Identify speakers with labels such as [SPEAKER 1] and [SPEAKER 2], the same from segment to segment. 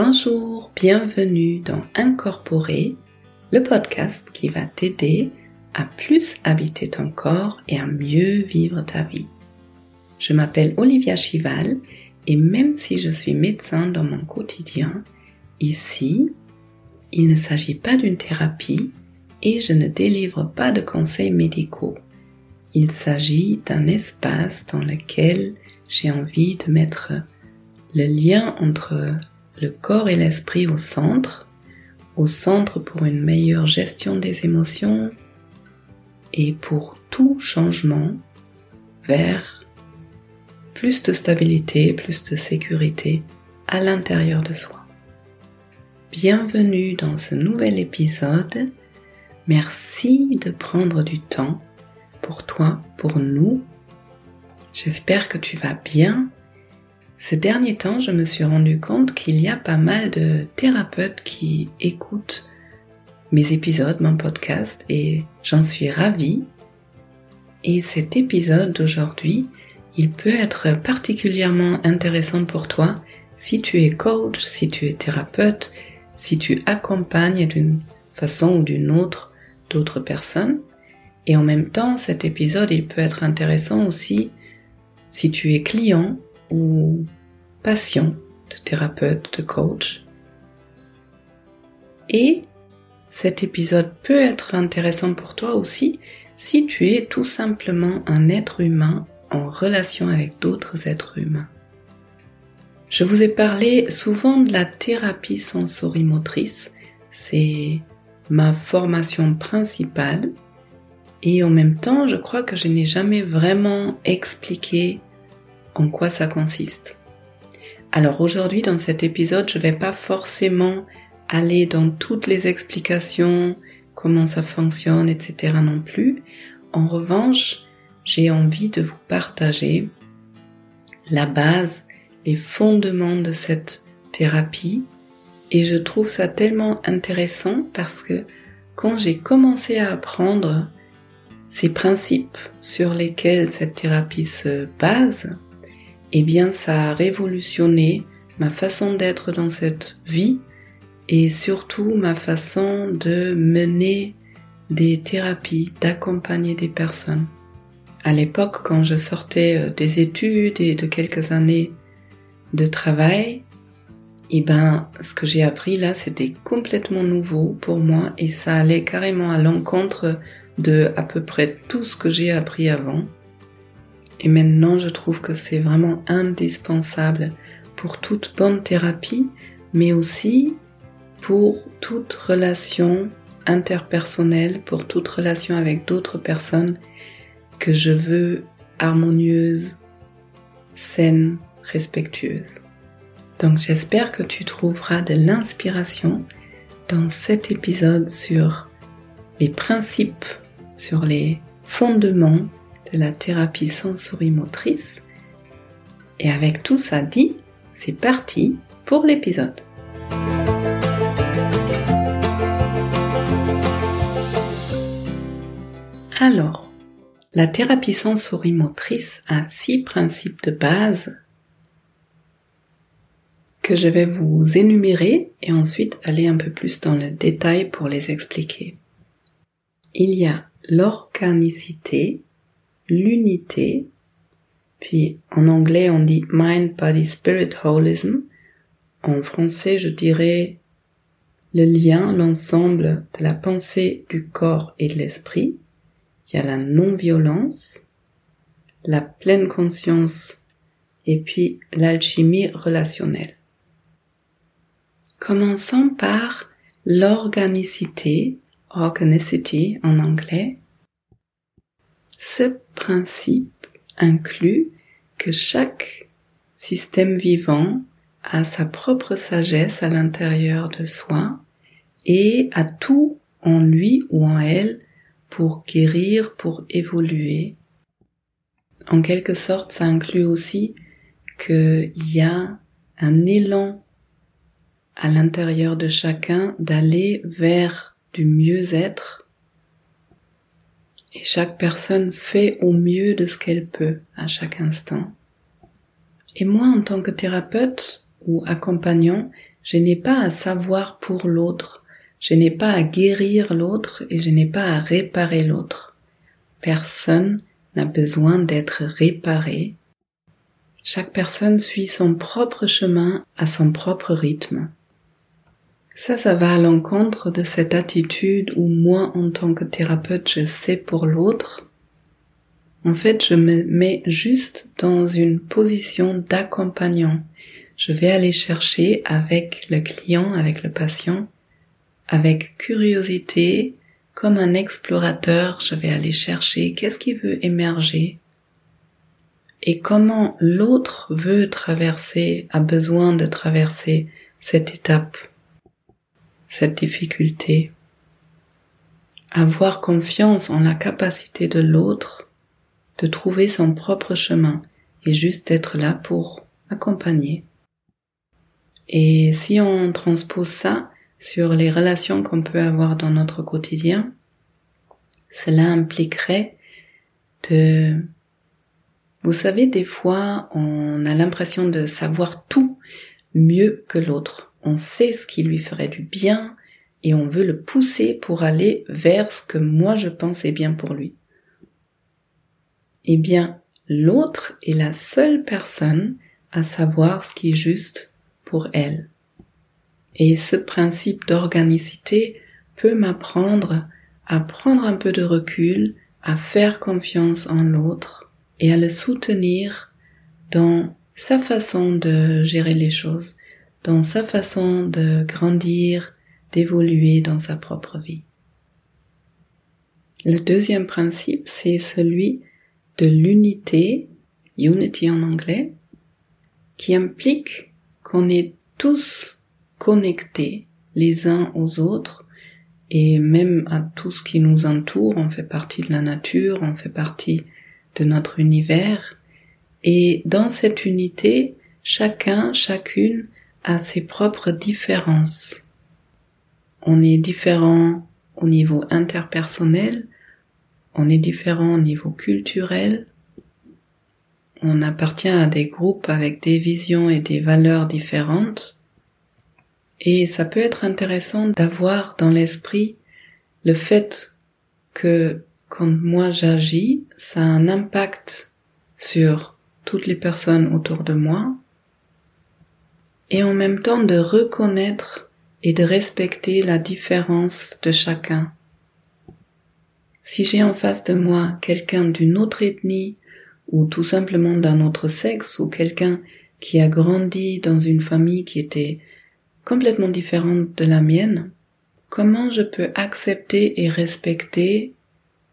[SPEAKER 1] Bonjour, bienvenue dans Incorporer, le podcast qui va t'aider à plus habiter ton corps et à mieux vivre ta vie. Je m'appelle Olivia Chival et même si je suis médecin dans mon quotidien, ici, il ne s'agit pas d'une thérapie et je ne délivre pas de conseils médicaux. Il s'agit d'un espace dans lequel j'ai envie de mettre le lien entre le corps et l'esprit au centre pour une meilleure gestion des émotions et pour tout changement vers plus de stabilité, plus de sécurité à l'intérieur de soi. Bienvenue dans ce nouvel épisode. Merci de prendre du temps pour toi, pour nous. J'espère que tu vas bien. Ces derniers temps, je me suis rendu compte qu'il y a pas mal de thérapeutes qui écoutent mes épisodes, mon podcast, et j'en suis ravie. Et cet épisode d'aujourd'hui, il peut être particulièrement intéressant pour toi si tu es coach, si tu es thérapeute, si tu accompagnes d'une façon ou d'une autre d'autres personnes. Et en même temps, cet épisode, il peut être intéressant aussi si tu es client ou patient de thérapeute, de coach. Et cet épisode peut être intéressant pour toi aussi si tu es tout simplement un être humain en relation avec d'autres êtres humains. Je vous ai parlé souvent de la thérapie sensorimotrice, c'est ma formation principale et en même temps je crois que je n'ai jamais vraiment expliqué en quoi ça consiste. Alors aujourd'hui dans cet épisode je ne vais pas forcément aller dans toutes les explications, comment ça fonctionne, etc. non plus. En revanche, j'ai envie de vous partager la base, les fondements de cette thérapie et je trouve ça tellement intéressant parce que quand j'ai commencé à apprendre ces principes sur lesquels cette thérapie se base, eh bien ça a révolutionné ma façon d'être dans cette vie et surtout ma façon de mener des thérapies, d'accompagner des personnes. À l'époque, quand je sortais des études et de quelques années de travail, eh ben, ce que j'ai appris là, c'était complètement nouveau pour moi et ça allait carrément à l'encontre de à peu près tout ce que j'ai appris avant. Et maintenant, je trouve que c'est vraiment indispensable pour toute bonne thérapie, mais aussi pour toute relation interpersonnelle, pour toute relation avec d'autres personnes que je veux harmonieuse, saine, respectueuse. Donc j'espère que tu trouveras de l'inspiration dans cet épisode sur les principes, sur les fondements de la thérapie sensorimotrice. Et avec tout ça dit, c'est parti pour l'épisode. Alors, la thérapie sensorimotrice a 6 principes de base que je vais vous énumérer et ensuite aller un peu plus dans le détail pour les expliquer. Il y a l'organicité, l'unité, puis en anglais on dit Mind, Body, Spirit Holism. En français je dirais le lien, l'ensemble de la pensée, du corps et de l'esprit. Il y a la non-violence, la pleine conscience et puis l'alchimie relationnelle. Commençons par l'organicité, organicity en anglais. Ce principe inclut que chaque système vivant a sa propre sagesse à l'intérieur de soi et a tout en lui ou en elle pour guérir, pour évoluer. En quelque sorte, ça inclut aussi qu'il y a un élan à l'intérieur de chacun d'aller vers du mieux-être. Et chaque personne fait au mieux de ce qu'elle peut à chaque instant. Et moi, en tant que thérapeute ou accompagnant, Je n'ai pas à savoir pour l'autre, je n'ai pas à guérir l'autre et je n'ai pas à réparer l'autre. Personne n'a besoin d'être réparé. Chaque personne suit son propre chemin à son propre rythme. Ça va à l'encontre de cette attitude où moi, en tant que thérapeute, je sais pour l'autre. En fait, je me mets juste dans une position d'accompagnant. Je vais aller chercher avec le client, avec le patient, avec curiosité, comme un explorateur, je vais aller chercher qu'est-ce qui veut émerger et comment l'autre veut traverser, a besoin de traverser cette étape, cette difficulté. Avoir confiance en la capacité de l'autre de trouver son propre chemin et juste être là pour accompagner. Et si on transpose ça sur les relations qu'on peut avoir dans notre quotidien, cela impliquerait vous savez, des fois, on a l'impression de savoir tout mieux que l'autre. On sait ce qui lui ferait du bien et on veut le pousser pour aller vers ce que moi je pense est bien pour lui. Eh bien, l'autre est la seule personne à savoir ce qui est juste pour elle. Et ce principe d'organicité peut m'apprendre à prendre un peu de recul, à faire confiance en l'autre et à le soutenir dans sa façon de gérer les choses, dans sa façon de grandir, d'évoluer dans sa propre vie. Le deuxième principe, c'est celui de l'unité, unity en anglais, qui implique qu'on est tous connectés les uns aux autres et même à tout ce qui nous entoure. On fait partie de la nature, on fait partie de notre univers. Et dans cette unité, chacun, chacune a ses propres différences. On est différent au niveau interpersonnel, on est différent au niveau culturel, on appartient à des groupes avec des visions et des valeurs différentes. Et ça peut être intéressant d'avoir dans l'esprit le fait que quand moi j'agis, ça a un impact sur toutes les personnes autour de moi, et en même temps de reconnaître et de respecter la différence de chacun. Si j'ai en face de moi quelqu'un d'une autre ethnie, ou tout simplement d'un autre sexe, ou quelqu'un qui a grandi dans une famille qui était complètement différente de la mienne, comment je peux accepter et respecter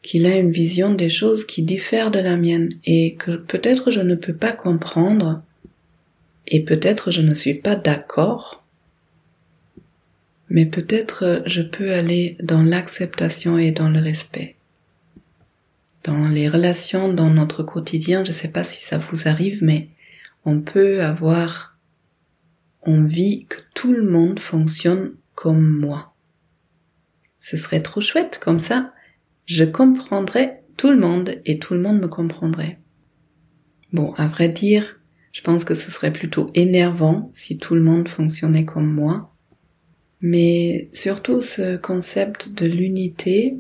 [SPEAKER 1] qu'il a une vision des choses qui diffère de la mienne et que peut-être je ne peux pas comprendre et peut-être je ne suis pas d'accord, mais peut-être je peux aller dans l'acceptation et dans le respect. Dans les relations, dans notre quotidien, je ne sais pas si ça vous arrive, mais on peut avoir envie que tout le monde fonctionne comme moi. Ce serait trop chouette, comme ça, je comprendrais tout le monde et tout le monde me comprendrait. Bon, à vrai dire, je pense que ce serait plutôt énervant si tout le monde fonctionnait comme moi. Mais surtout ce concept de l'unité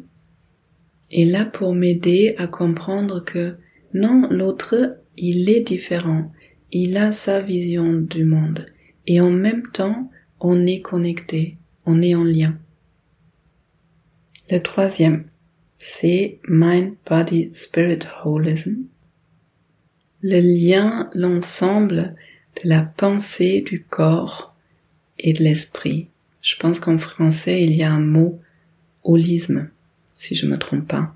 [SPEAKER 1] est là pour m'aider à comprendre que non, l'autre, il est différent. Il a sa vision du monde. Et en même temps, on est connecté, on est en lien. Le troisième, c'est Mind, Body, Spirit Holism. Le lien, l'ensemble de la pensée, du corps et de l'esprit. Je pense qu'en français, il y a un mot holisme, si je me trompe pas.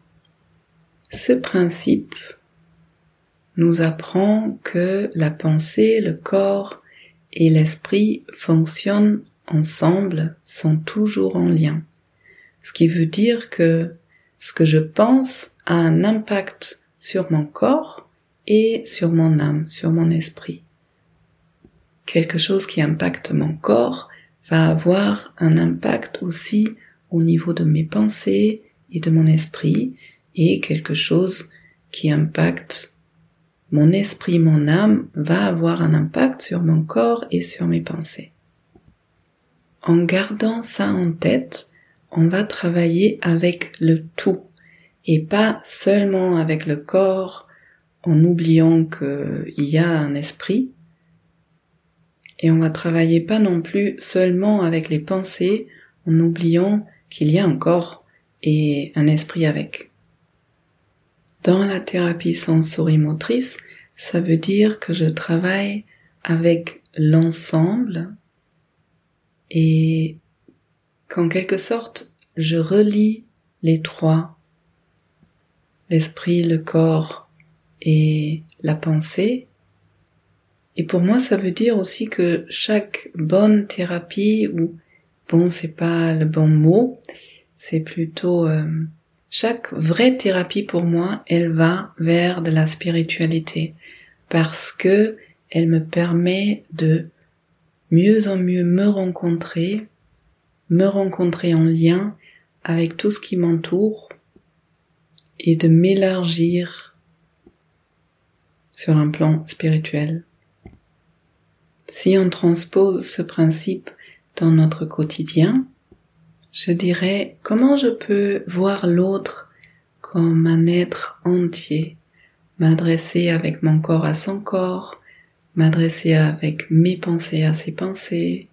[SPEAKER 1] Ce principe nous apprend que la pensée, le corps et l'esprit fonctionnent ensemble, sont toujours en lien. Ce qui veut dire que ce que je pense a un impact sur mon corps et sur mon âme, sur mon esprit. Quelque chose qui impacte mon corps va avoir un impact aussi au niveau de mes pensées et de mon esprit, et quelque chose qui impacte mon esprit, mon âme, va avoir un impact sur mon corps et sur mes pensées. En gardant ça en tête, on va travailler avec le tout et pas seulement avec le corps en oubliant qu'il y a un esprit. Et on va travailler pas non plus seulement avec les pensées en oubliant qu'il y a un corps et un esprit avec. Dans la thérapie sensorimotrice, ça veut dire que je travaille avec l'ensemble et qu'en quelque sorte, je relie les trois, l'esprit, le corps et la pensée. Et pour moi, ça veut dire aussi que chaque bonne thérapie, ou bon, c'est pas le bon mot, c'est plutôt chaque vraie thérapie pour moi, elle va vers de la spiritualité parce que elle me permet de mieux en mieux me rencontrer en lien avec tout ce qui m'entoure et de m'élargir sur un plan spirituel. Si on transpose ce principe dans notre quotidien, je dirais comment je peux voir l'autre comme un être entier, m'adresser avec mon corps à son corps, m'adresser avec mes pensées à ses pensées,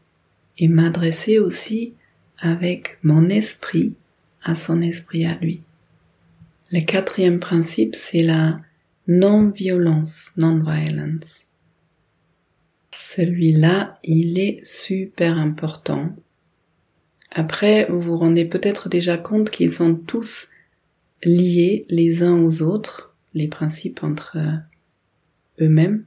[SPEAKER 1] et m'adresser aussi avec mon esprit à son esprit à lui. Le quatrième principe, c'est la non-violence, non-violence. Celui-là, il est super important. Après, vous vous rendez peut-être déjà compte qu'ils sont tous liés les uns aux autres, les principes entre eux-mêmes.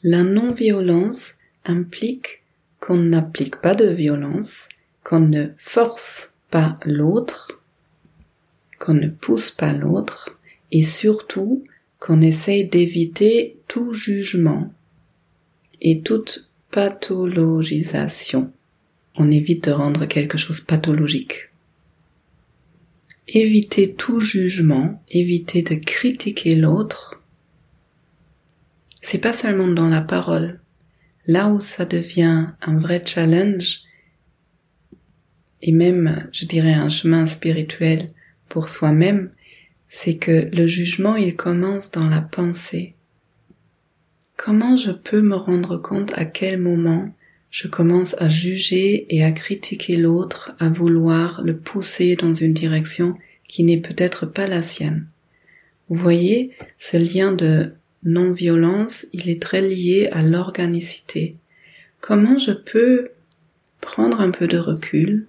[SPEAKER 1] La non-violence implique qu'on n'applique pas de violence, qu'on ne force pas l'autre, qu'on ne pousse pas l'autre, et surtout qu'on essaye d'éviter tout jugement et toute pathologisation. On évite de rendre quelque chose pathologique. Éviter tout jugement, éviter de critiquer l'autre, c'est pas seulement dans la parole. Là où ça devient un vrai challenge, et même, je dirais, un chemin spirituel pour soi-même, c'est que le jugement, il commence dans la pensée. Comment je peux me rendre compte à quel moment je commence à juger et à critiquer l'autre, à vouloir le pousser dans une direction qui n'est peut-être pas la sienne? Vous voyez, ce lien de non-violence, il est très lié à l'organicité. Comment je peux prendre un peu de recul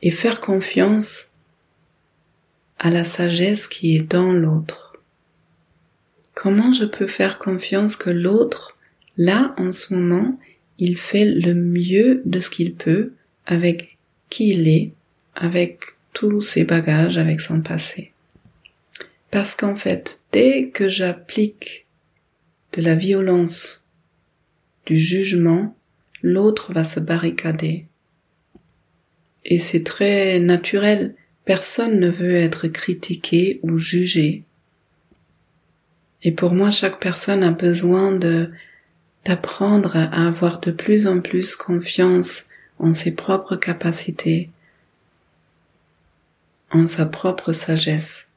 [SPEAKER 1] et faire confiance à la sagesse qui est dans l'autre? Comment je peux faire confiance que l'autre, là, en ce moment, il fait le mieux de ce qu'il peut avec qui il est, avec tous ses bagages, avec son passé? Parce qu'en fait, dès que j'applique de la violence, du jugement, l'autre va se barricader. Et c'est très naturel, personne ne veut être critiqué ou jugé. Et pour moi, chaque personne a besoin d'apprendre à avoir de plus en plus confiance en ses propres capacités, en sa propre sagesse,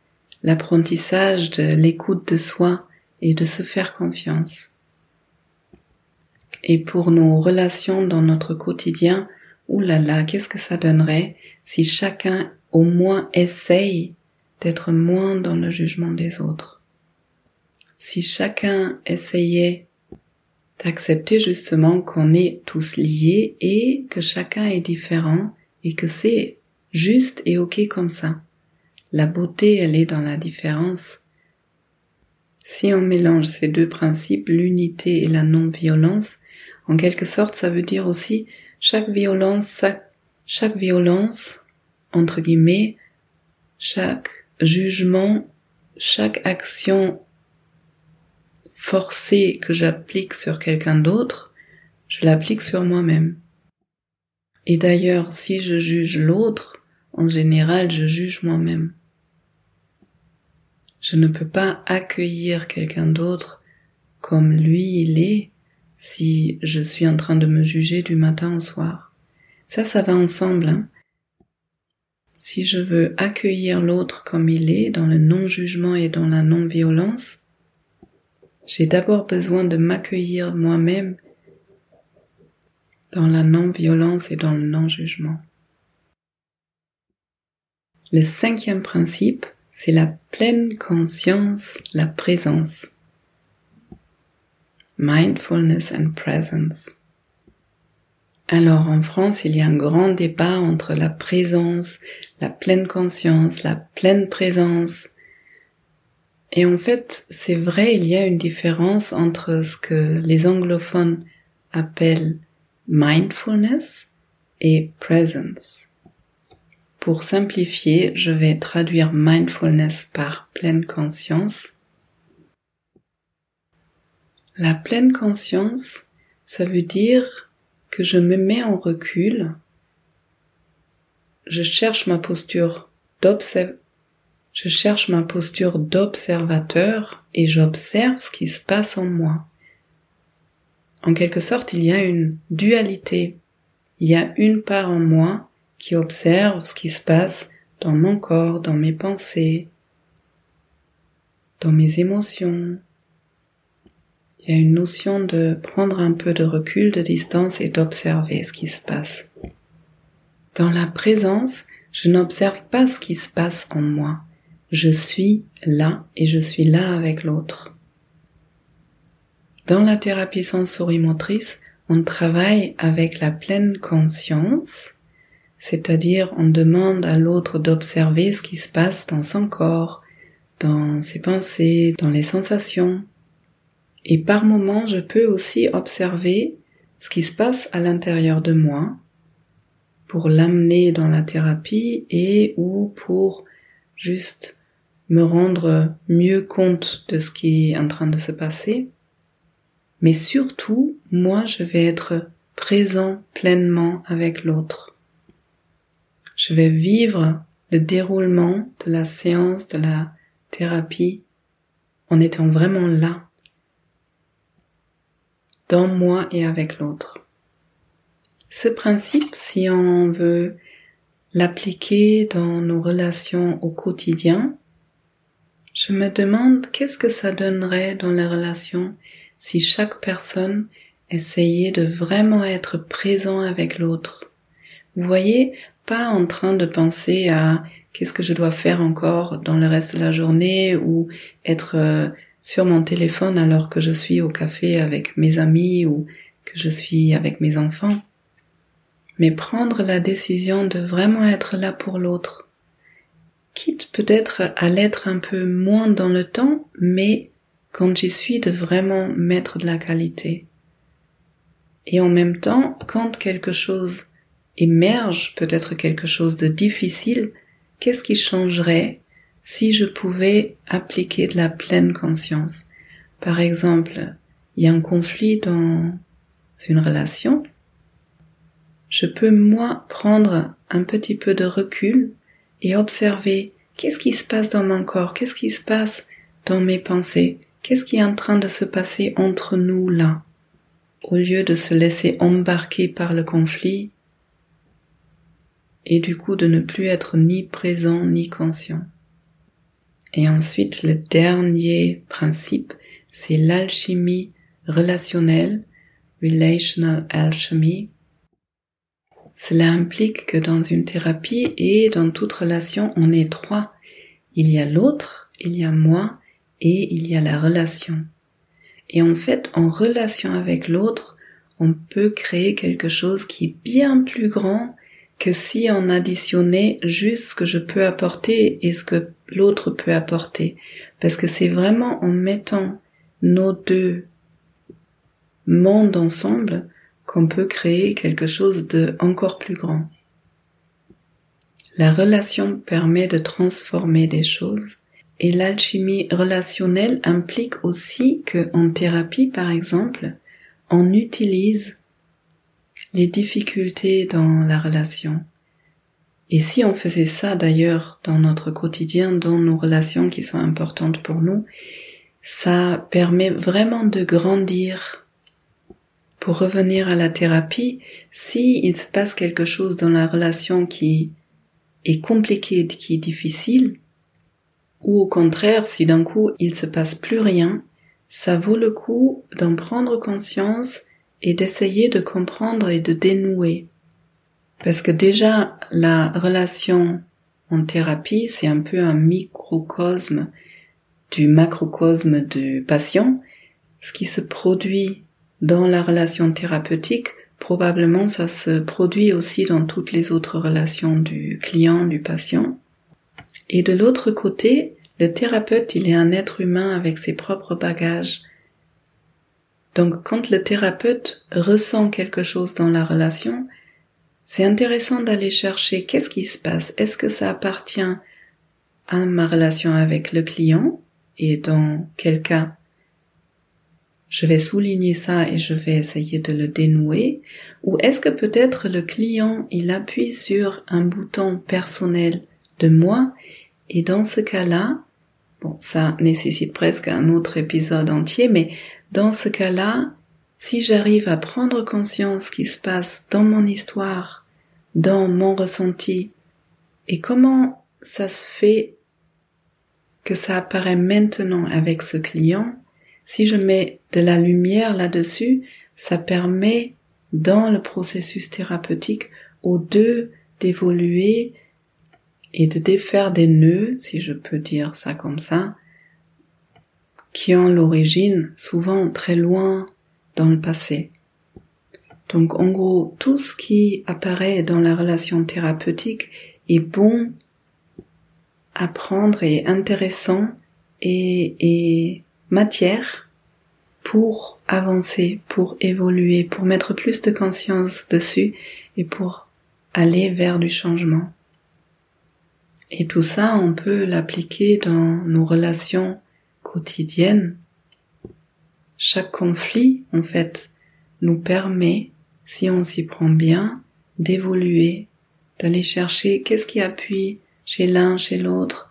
[SPEAKER 1] l'apprentissage de l'écoute de soi et de se faire confiance. Et pour nos relations dans notre quotidien, oulala, qu'est-ce que ça donnerait si chacun au moins essaye d'être moins dans le jugement des autres? Si chacun essayait d'accepter justement qu'on est tous liés et que chacun est différent et que c'est juste et ok comme ça. La beauté, elle est dans la différence. Si on mélange ces deux principes, l'unité et la non-violence, en quelque sorte, ça veut dire aussi chaque violence, entre guillemets, chaque jugement, chaque action forcée que j'applique sur quelqu'un d'autre, je l'applique sur moi-même. Et d'ailleurs, si je juge l'autre, en général, je juge moi-même. Je ne peux pas accueillir quelqu'un d'autre comme lui il est si je suis en train de me juger du matin au soir. Ça va ensemble, hein. Si je veux accueillir l'autre comme il est, dans le non-jugement et dans la non-violence, j'ai d'abord besoin de m'accueillir moi-même dans la non-violence et dans le non-jugement. Le 5e principe, c'est la pleine conscience, la présence. Mindfulness and presence. Alors en France, il y a un grand débat entre la présence, la pleine conscience, la pleine présence. Et en fait, c'est vrai, il y a une différence entre ce que les anglophones appellent mindfulness et presence. Pour simplifier, je vais traduire mindfulness par pleine conscience. La pleine conscience, ça veut dire que je me mets en recul, je cherche ma posture d'observateur et j'observe ce qui se passe en moi. En quelque sorte, il y a une dualité. Il y a une part en moi qui observe ce qui se passe dans mon corps, dans mes pensées, dans mes émotions. Il y a une notion de prendre un peu de recul, de distance et d'observer ce qui se passe. Dans la présence, je n'observe pas ce qui se passe en moi. Je suis là et je suis là avec l'autre. Dans la thérapie sensorimotrice, on travaille avec la pleine conscience, c'est-à-dire on demande à l'autre d'observer ce qui se passe dans son corps, dans ses pensées, dans les sensations. Et par moments, je peux aussi observer ce qui se passe à l'intérieur de moi pour l'amener dans la thérapie et ou pour juste me rendre mieux compte de ce qui est en train de se passer. Mais surtout, moi, je vais être présent pleinement avec l'autre. Je vais vivre le déroulement de la séance, de la thérapie, en étant vraiment là, dans moi et avec l'autre. Ce principe, si on veut l'appliquer dans nos relations au quotidien, je me demande qu'est-ce que ça donnerait dans les relations si chaque personne essayait de vraiment être présent avec l'autre. Vous voyez, pas en train de penser à qu'est-ce que je dois faire encore dans le reste de la journée ou être sur mon téléphone alors que je suis au café avec mes amis ou que je suis avec mes enfants. Mais prendre la décision de vraiment être là pour l'autre. Quitte peut-être à l'être un peu moins dans le temps, mais quand j'y suis, de vraiment mettre de la qualité. Et en même temps, quand quelque chose émerge, peut-être quelque chose de difficile, qu'est-ce qui changerait si je pouvais appliquer de la pleine conscience? Par exemple, il y a un conflit dans une relation. Je peux, moi, prendre un petit peu de recul et observer qu'est-ce qui se passe dans mon corps, qu'est-ce qui se passe dans mes pensées, qu'est-ce qui est en train de se passer entre nous là, au lieu de se laisser embarquer par le conflit et du coup de ne plus être ni présent ni conscient. Et ensuite, le dernier principe, c'est l'alchimie relationnelle, relational alchemy. Cela implique que dans une thérapie et dans toute relation, on est trois. Il y a l'autre, il y a moi et il y a la relation. Et en fait, en relation avec l'autre, on peut créer quelque chose qui est bien plus grand que si on additionnait juste ce que je peux apporter et ce que l'autre peut apporter. Parce que c'est vraiment en mettant nos deux mondes ensemble qu'on peut créer quelque chose de encore plus grand. La relation permet de transformer des choses et l'alchimie relationnelle implique aussi qu'en thérapie, par exemple, on utilise les difficultés dans la relation. Et si on faisait ça d'ailleurs dans notre quotidien, dans nos relations qui sont importantes pour nous, ça permet vraiment de grandir Pour revenir à la thérapie, si il se passe quelque chose dans la relation qui est compliqué, qui est difficile, ou au contraire, si d'un coup il se passe plus rien, ça vaut le coup d'en prendre conscience et d'essayer de comprendre et de dénouer. Parce que déjà, la relation en thérapie, c'est un peu un microcosme du macrocosme du patient. Ce qui se produit dans la relation thérapeutique, probablement ça se produit aussi dans toutes les autres relations du client, du patient. Et de l'autre côté, le thérapeute, il est un être humain avec ses propres bagages. Donc quand le thérapeute ressent quelque chose dans la relation, c'est intéressant d'aller chercher qu'est-ce qui se passe. Est-ce que ça appartient à ma relation avec le client? Et dans quel cas je vais souligner ça et je vais essayer de le dénouer? Ou est-ce que peut-être le client, il appuie sur un bouton personnel de moi et dans ce cas-là, bon, ça nécessite presque un autre épisode entier, mais dans ce cas-là, si j'arrive à prendre conscience ce qui se passe dans mon histoire, dans mon ressenti, et comment ça se fait que ça apparaît maintenant avec ce client, si je mets de la lumière là-dessus, ça permet dans le processus thérapeutique aux deux d'évoluer et de défaire des nœuds, si je peux dire ça comme ça, qui ont l'origine souvent très loin dans le passé. Donc en gros, tout ce qui apparaît dans la relation thérapeutique est bon à prendre et intéressant et matière pour avancer, pour évoluer, pour mettre plus de conscience dessus et pour aller vers du changement. Et tout ça, on peut l'appliquer dans nos relations quotidiennes. Chaque conflit, en fait, nous permet, si on s'y prend bien, d'évoluer, d'aller chercher qu'est-ce qui appuie chez l'un, chez l'autre,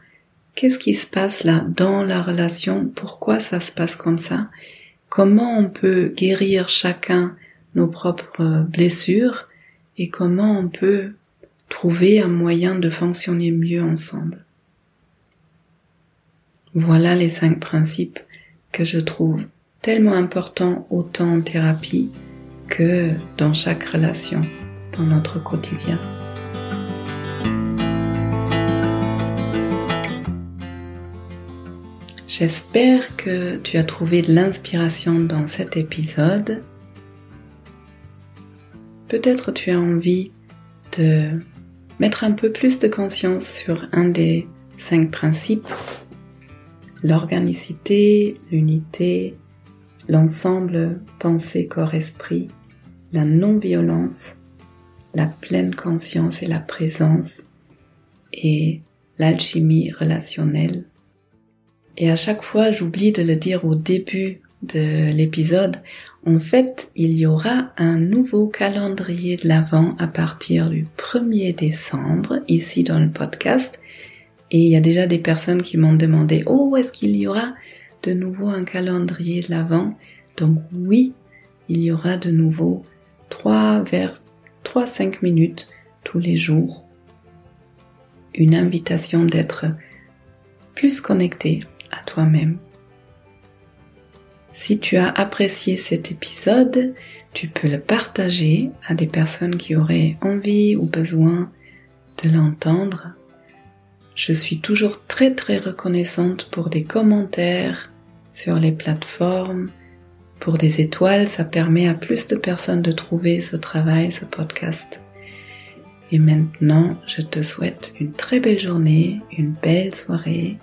[SPEAKER 1] qu'est-ce qui se passe là dans la relation, pourquoi ça se passe comme ça, comment on peut guérir chacun nos propres blessures et comment on peut trouver un moyen de fonctionner mieux ensemble. Voilà les 5 principes que je trouve tellement importants autant en thérapie que dans chaque relation, dans notre quotidien. J'espère que tu as trouvé de l'inspiration dans cet épisode. Peut-être tu as envie de mettre un peu plus de conscience sur un des 5 principes, l'organicité, l'unité, l'ensemble pensée, corps, esprit, la non-violence, la pleine conscience et la présence et l'alchimie relationnelle. Et à chaque fois, j'oublie de le dire au début de l'épisode, en fait, il y aura un nouveau calendrier de l'Avent à partir du 1er décembre, ici dans le podcast. Et il y a déjà des personnes qui m'ont demandé « Oh, est-ce qu'il y aura de nouveau un calendrier de l'Avent ?» Donc oui, il y aura de nouveau vers 3-5 minutes tous les jours. Une invitation d'être plus connecté à toi-même. Si tu as apprécié cet épisode, tu peux le partager à des personnes qui auraient envie ou besoin de l'entendre. Je suis toujours très très reconnaissante pour des commentaires sur les plateformes, pour des étoiles, ça permet à plus de personnes de trouver ce travail, ce podcast. Et maintenant, je te souhaite une très belle journée, une belle soirée,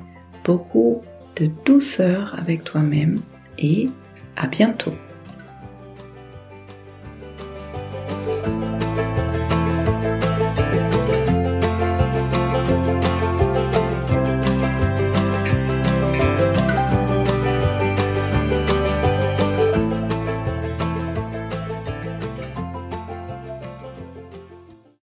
[SPEAKER 1] beaucoup de douceur avec toi-même et à bientôt.